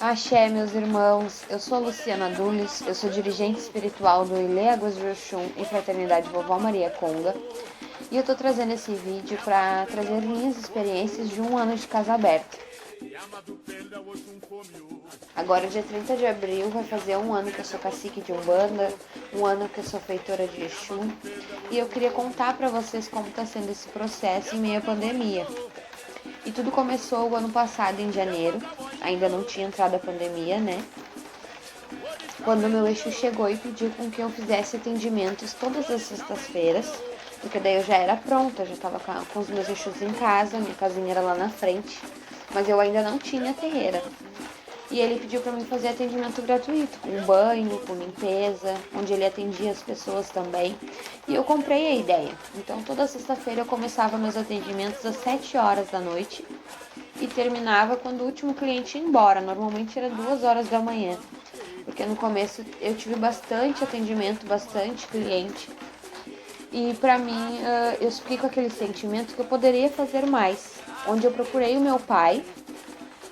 Axé, meus irmãos, eu sou a Luciana Dunes, eu sou dirigente espiritual do Ilê Águas de Oxum e Fraternidade Vovó Maria Conga, e eu tô trazendo esse vídeo para trazer minhas experiências de um ano de casa aberta. Agora, dia 30 de abril, vai fazer um ano que eu sou cacique de Umbanda, um ano que eu sou feitora de Exu, e eu queria contar para vocês como está sendo esse processo em meio à pandemia. E tudo começou o ano passado, em janeiro, ainda não tinha entrado a pandemia, né? Quando o meu Exu chegou e pediu com que eu fizesse atendimentos todas as sextas-feiras, porque daí eu já era pronta, já estava com os meus Exus em casa, minha casinha era lá na frente, mas eu ainda não tinha terreira. E ele pediu para mim fazer atendimento gratuito, com banho, com limpeza, onde ele atendia as pessoas também. E eu comprei a ideia. Então toda sexta-feira eu começava meus atendimentos às 7 horas da noite e terminava quando o último cliente ia embora. Normalmente era 2 horas da manhã, porque no começo eu tive bastante atendimento, bastante cliente. E para mim, eu fiquei com aquele sentimento que eu poderia fazer mais. Onde eu procurei o meu pai,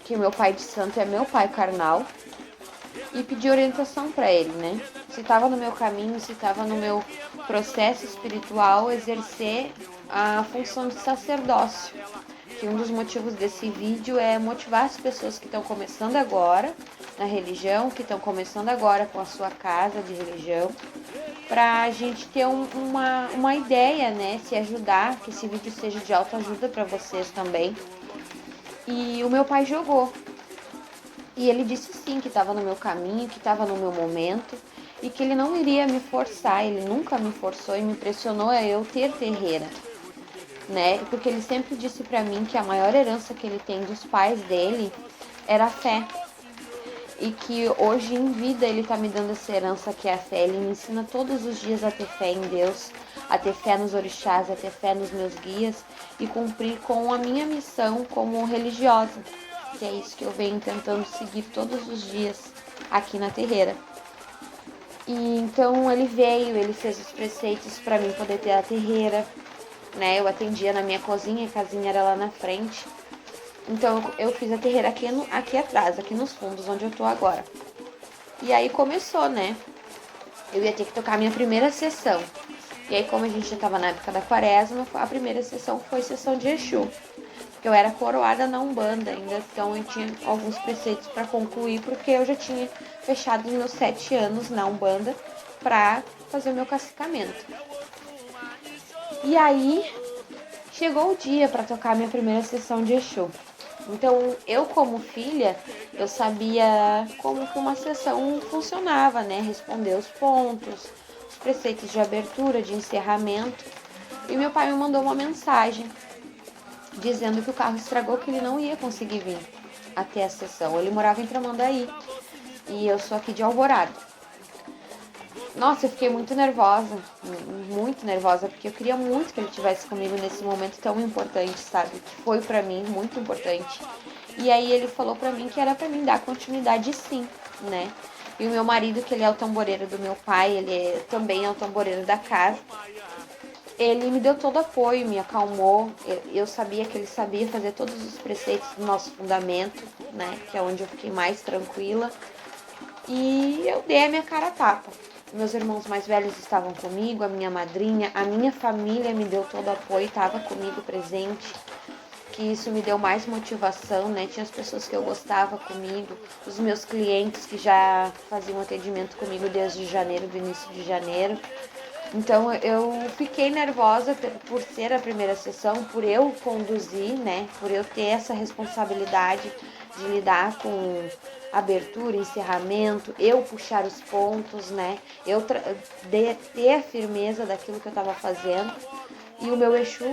que o meu pai de santo é meu pai carnal, e pedi orientação para ele, né? Se estava no meu caminho, se estava no meu processo espiritual, exercer a função de sacerdócio. Que um dos motivos desse vídeo é motivar as pessoas que estão começando agora na religião, que estão começando agora com a sua casa de religião, para a gente ter uma ideia, né? Se ajudar, que esse vídeo seja de autoajuda para vocês também. E o meu pai jogou. E ele disse sim, que estava no meu caminho, que estava no meu momento e que ele não iria me forçar, ele nunca me forçou e me pressionou a eu ter terreira, né? Porque ele sempre disse para mim que a maior herança que ele tem dos pais dele era a fé. E que hoje em vida ele tá me dando essa herança que é a fé. Ele me ensina todos os dias a ter fé em Deus, a ter fé nos orixás, a ter fé nos meus guias e cumprir com a minha missão como religiosa, que é isso que eu venho tentando seguir todos os dias aqui na terreira. E então ele veio, ele fez os preceitos para mim poder ter a terreira, né? Eu atendia na minha cozinha, a casinha era lá na frente. Então eu fiz a terreira aqui atrás, aqui nos fundos, onde eu tô agora. E aí começou, né? Eu ia ter que tocar a minha primeira sessão. E aí, como a gente já tava na época da quaresma, a primeira sessão foi sessão de Exu. Porque eu era coroada na Umbanda ainda, então eu tinha alguns preceitos para concluir, porque eu já tinha fechado os meus 7 anos na Umbanda para fazer o meu cacicamento. E aí, chegou o dia para tocar a minha primeira sessão de Exu. Então, eu como filha, eu sabia como que uma sessão funcionava, né? Responder os pontos, os preceitos de abertura, de encerramento. E meu pai me mandou uma mensagem dizendo que o carro estragou, que ele não ia conseguir vir até a sessão. Ele morava em Tramandaí e eu sou aqui de Alvorada. Nossa, eu fiquei muito nervosa, porque eu queria muito que ele estivesse comigo nesse momento tão importante, sabe? Que foi pra mim muito importante. E aí ele falou pra mim que era pra mim dar continuidade sim, né? E o meu marido, que ele é o tamboreiro do meu pai, também é o tamboreiro da casa. Ele me deu todo apoio, me acalmou. Eu sabia que ele sabia fazer todos os preceitos do nosso fundamento, né? Que é onde eu fiquei mais tranquila. E eu dei a minha cara a tapa. Meus irmãos mais velhos estavam comigo, a minha madrinha, a minha família me deu todo o apoio, estava comigo presente, que isso me deu mais motivação, né? Tinha as pessoas que eu gostava comigo, os meus clientes que já faziam atendimento comigo desde janeiro, do início de janeiro. Então eu fiquei nervosa por ser a primeira sessão, por eu conduzir, né? Por eu ter essa responsabilidade de lidar com abertura, encerramento, eu puxar os pontos, né? Eu ter a firmeza daquilo que eu estava fazendo. E o meu Exu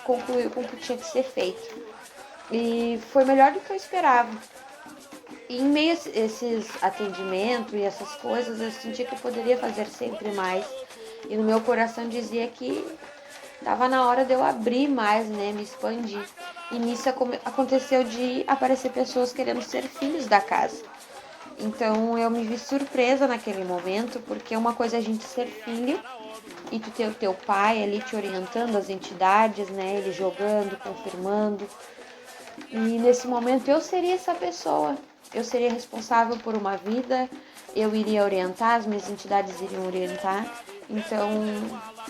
concluiu com o que tinha que ser feito. E foi melhor do que eu esperava. E em meio a esses atendimentos e essas coisas, eu senti que eu poderia fazer sempre mais. E no meu coração dizia que estava na hora de eu abrir mais, né, me expandir. E nisso aconteceu de aparecer pessoas querendo ser filhos da casa. Então eu me vi surpresa naquele momento, porque uma coisa é a gente ser filho e tu ter o teu pai ali te orientando, as entidades, né, ele jogando, confirmando. E nesse momento eu seria essa pessoa. eu seria responsável por uma vida, eu iria orientar, as minhas entidades iriam orientar. Então,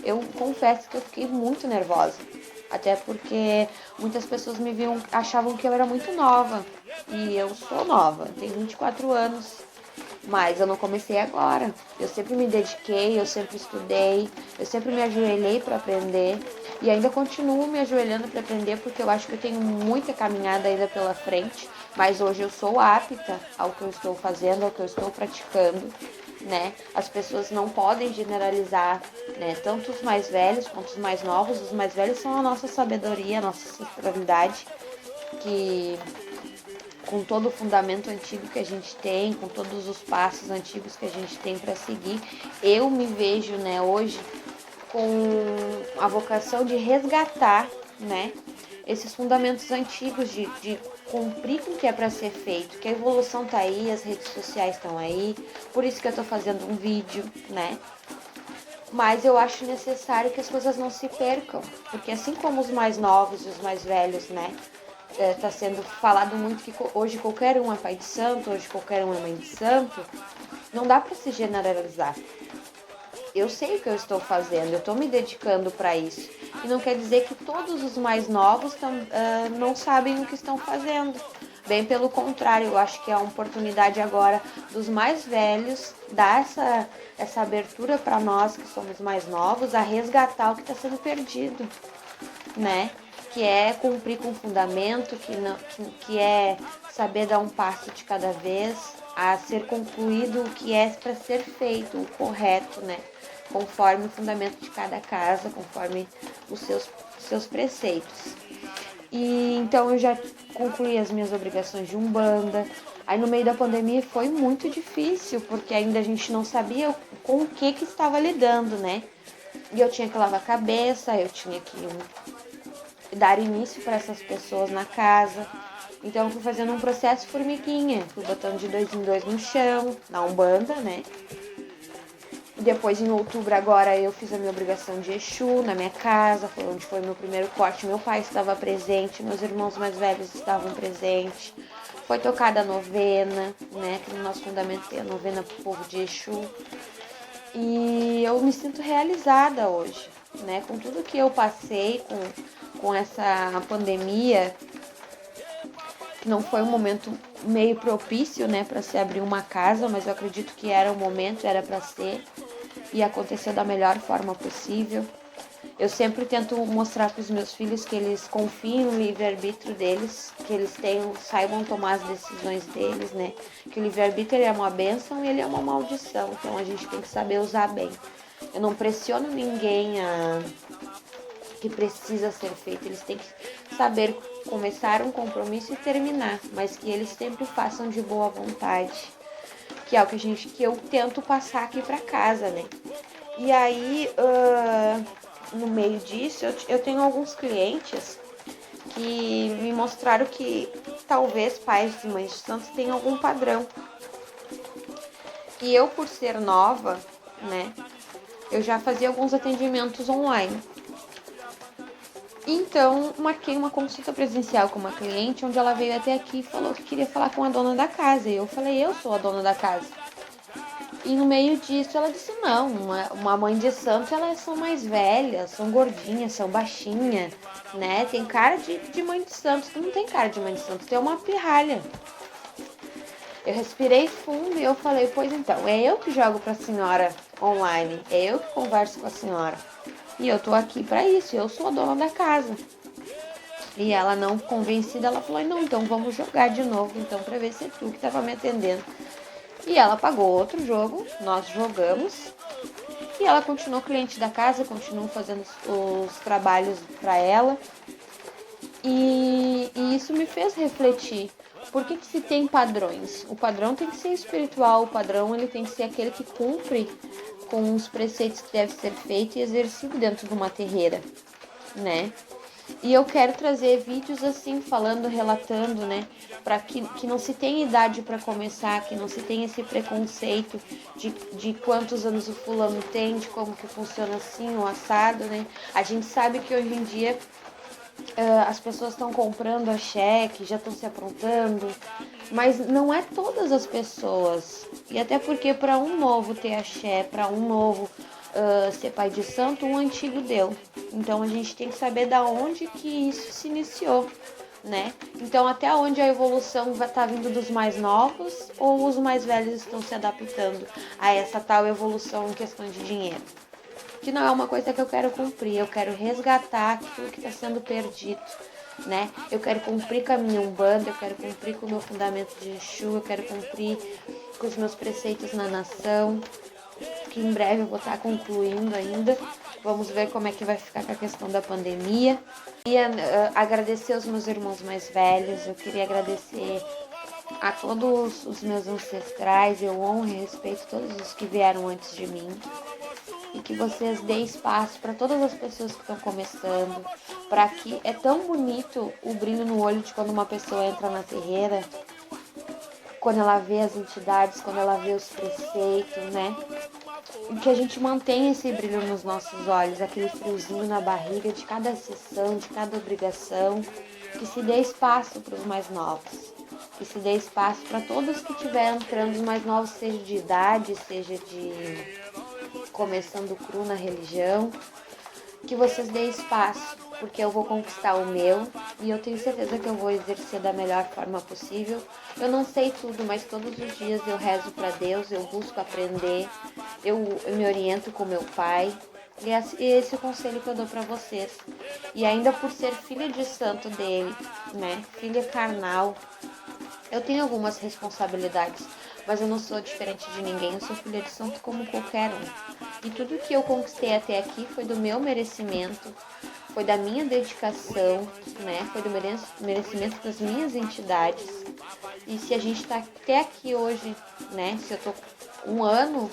eu confesso que eu fiquei muito nervosa. Até porque muitas pessoas me viam, achavam que eu era muito nova. E eu sou nova, tenho 24 anos. Mas eu não comecei agora. Eu sempre me dediquei, eu sempre estudei, eu sempre me ajoelhei para aprender. E ainda continuo me ajoelhando para aprender porque eu acho que eu tenho muita caminhada ainda pela frente. Mas hoje eu sou apta ao que eu estou fazendo, ao que eu estou praticando, né? As pessoas não podem generalizar, né? Tanto os mais velhos quanto os mais novos. Os mais velhos são a nossa sabedoria, a nossa ancestralidade, que com todo o fundamento antigo que a gente tem, com todos os passos antigos que a gente tem para seguir, eu me vejo, né, hoje com a vocação de resgatar, né, esses fundamentos antigos, de cumprir com o que é para ser feito, que a evolução tá aí, as redes sociais estão aí, por isso que eu tô fazendo um vídeo, né, mas eu acho necessário que as coisas não se percam, porque assim como os mais novos e os mais velhos, né, está sendo falado muito que hoje qualquer um é pai de santo, hoje qualquer um é mãe de santo, não dá para se generalizar. Eu sei o que eu estou fazendo, eu estou me dedicando para isso. E não quer dizer que todos os mais novos não sabem o que estão fazendo. Bem pelo contrário, eu acho que é a oportunidade agora dos mais velhos dar essa abertura para nós que somos mais novos a resgatar o que está sendo perdido, né? Que é cumprir com o fundamento, que é saber dar um passo de cada vez, a ser concluído o que é para ser feito, o correto, né? Conforme o fundamento de cada casa, conforme os seus preceitos. E então eu já concluí as minhas obrigações de Umbanda. Aí no meio da pandemia foi muito difícil, porque ainda a gente não sabia com o que estava lidando, né? E eu tinha que lavar a cabeça, eu tinha que dar início para essas pessoas na casa. Então eu fui fazendo um processo formiguinha, fui botando de 2 em 2 no chão, na Umbanda, né? Depois, em outubro, agora eu fiz a minha obrigação de Exu na minha casa, foi onde foi meu primeiro corte. Meu pai estava presente, meus irmãos mais velhos estavam presentes. Foi tocada a novena, né? Que no nosso fundamento tem a novena pro povo de Exu. E eu me sinto realizada hoje, né? Com tudo que eu passei, com essa pandemia, que não foi um momento meio propício, né, para se abrir uma casa, mas eu acredito que era o momento, era para ser, e aconteceu da melhor forma possível. Eu sempre tento mostrar para os meus filhos que eles confiem no livre-arbítrio deles, que eles saibam tomar as decisões deles, né? Que o livre-arbítrio é uma bênção e ele é uma maldição, então a gente tem que saber usar bem. Eu não pressiono ninguém que precisa ser feito, eles têm que saber começar um compromisso e terminar, mas que eles sempre façam de boa vontade, que é o que eu tento passar aqui para casa, né? E aí, no meio disso, eu tenho alguns clientes que me mostraram que talvez pais e mães de santos tenham algum padrão. E eu, por ser nova, né, eu já fazia alguns atendimentos online. Então, marquei uma consulta presencial com uma cliente, onde ela veio até aqui e falou que queria falar com a dona da casa. E eu falei, eu sou a dona da casa. E no meio disso ela disse, não, uma mãe de santo, elas são mais velhas, são gordinhas, são baixinhas, né? Tem cara de mãe de santo. Tu não tem cara de mãe de santo, tu é uma pirralha. Eu respirei fundo e eu falei, pois então, é eu que jogo pra senhora online, é eu que converso com a senhora. E eu tô aqui pra isso, eu sou a dona da casa. E ela não convencida, ela falou, não, então vamos jogar de novo, então, pra ver se é tu que tava me atendendo. E ela pagou outro jogo, nós jogamos. E ela continuou cliente da casa, continuou fazendo os trabalhos para ela. E isso me fez refletir. Por que se tem padrões? O padrão tem que ser espiritual, o padrão ele tem que ser aquele que cumpre com os preceitos que deve ser feito e exercido dentro de uma terreira, né? E eu quero trazer vídeos assim, falando, relatando, né? Para que não se tenha idade para começar, que não se tenha esse preconceito de quantos anos o fulano tem, de como que funciona assim, o assado, né? A gente sabe que hoje em dia as pessoas estão comprando a cheque, já estão se aprontando, Mas não é todas as pessoas. E até porque para um novo ter axé, para um novo ser pai de santo, um antigo deu. Então a gente tem que saber da onde que isso se iniciou, né? Então até onde a evolução vai estar vindo dos mais novos ou os mais velhos estão se adaptando a essa tal evolução em questão de dinheiro. Que não é uma coisa que eu quero cumprir, eu quero resgatar aquilo que está sendo perdido, né? Eu quero cumprir com a minha Umbanda, eu quero cumprir com o meu fundamento de Exu, eu quero cumprir com os meus preceitos na nação, que em breve eu vou estar concluindo ainda. Vamos ver como é que vai ficar com a questão da pandemia. E agradecer aos meus irmãos mais velhos, eu queria agradecer a todos os meus ancestrais, eu honro e respeito todos os que vieram antes de mim. E que vocês deem espaço para todas as pessoas que estão começando, para que é tão bonito o brilho no olho de quando uma pessoa entra na terreira, quando ela vê as entidades, quando ela vê os preceitos, né? E que a gente mantenha esse brilho nos nossos olhos, aquele friozinho na barriga de cada sessão, de cada obrigação, que se dê espaço para os mais novos, que se dê espaço para todos que estiverem entrando, os mais novos, seja de idade, seja de começando cru na religião, que vocês deem espaço, porque eu vou conquistar o meu e eu tenho certeza que eu vou exercer da melhor forma possível. Eu não sei tudo, mas todos os dias eu rezo para Deus, eu busco aprender, eu me oriento com meu pai. E esse é o conselho que eu dou para vocês. E ainda por ser filha de santo dele, né, filha carnal, eu tenho algumas responsabilidades, mas eu não sou diferente de ninguém, eu sou filha de santo como qualquer um. E tudo que eu conquistei até aqui foi do meu merecimento, foi da minha dedicação, né? Foi do merecimento das minhas entidades. E se a gente tá até aqui hoje, né? Se eu tô um ano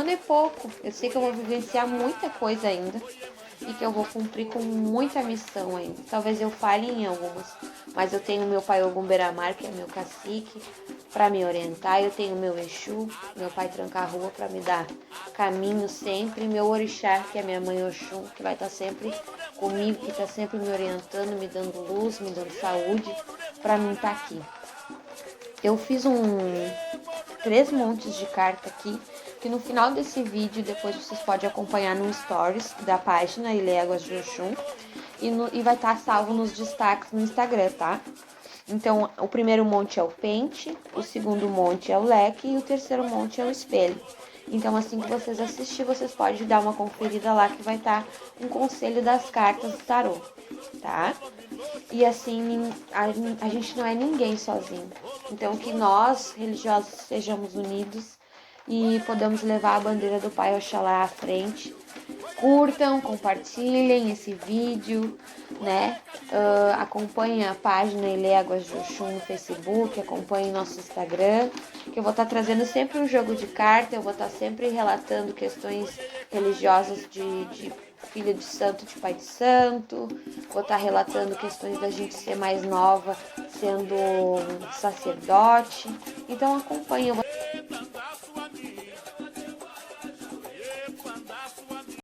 é pouco. Eu sei que eu vou vivenciar muita coisa ainda e que eu vou cumprir com muita missão ainda. Talvez eu falhe em algumas, mas eu tenho meu pai Ogum Beramar, que é meu cacique, para me orientar. Eu tenho meu Exu, meu pai Tranca-Rua, para me dar caminho sempre. Meu Orixá, que é minha mãe Oxum, que vai estar sempre comigo, que está sempre me orientando, me dando luz, me dando saúde, para mim estar aqui. Eu fiz 3 montes de carta aqui, que no final desse vídeo, depois vocês podem acompanhar no stories da página Iléguas de Oxum, e vai estar salvo nos destaques no Instagram, tá? Então, o primeiro monte é o pente, o segundo monte é o leque e o terceiro monte é o espelho. Então, assim que vocês assistirem, vocês podem dar uma conferida lá que vai estar um conselho das cartas do tarô, tá? E assim, a gente não é ninguém sozinho. Então, que nós, religiosos, sejamos unidos e podemos levar a bandeira do Pai Oxalá à frente. Curtam, compartilhem esse vídeo, né? Acompanhem a página Iléguas de Oxum no Facebook, acompanhem nosso Instagram, que eu vou estar trazendo sempre um jogo de carta, eu vou estar sempre relatando questões religiosas de filha de santo, de pai de santo, vou estar relatando questões da gente ser mais nova, sendo sacerdote. Então acompanhem.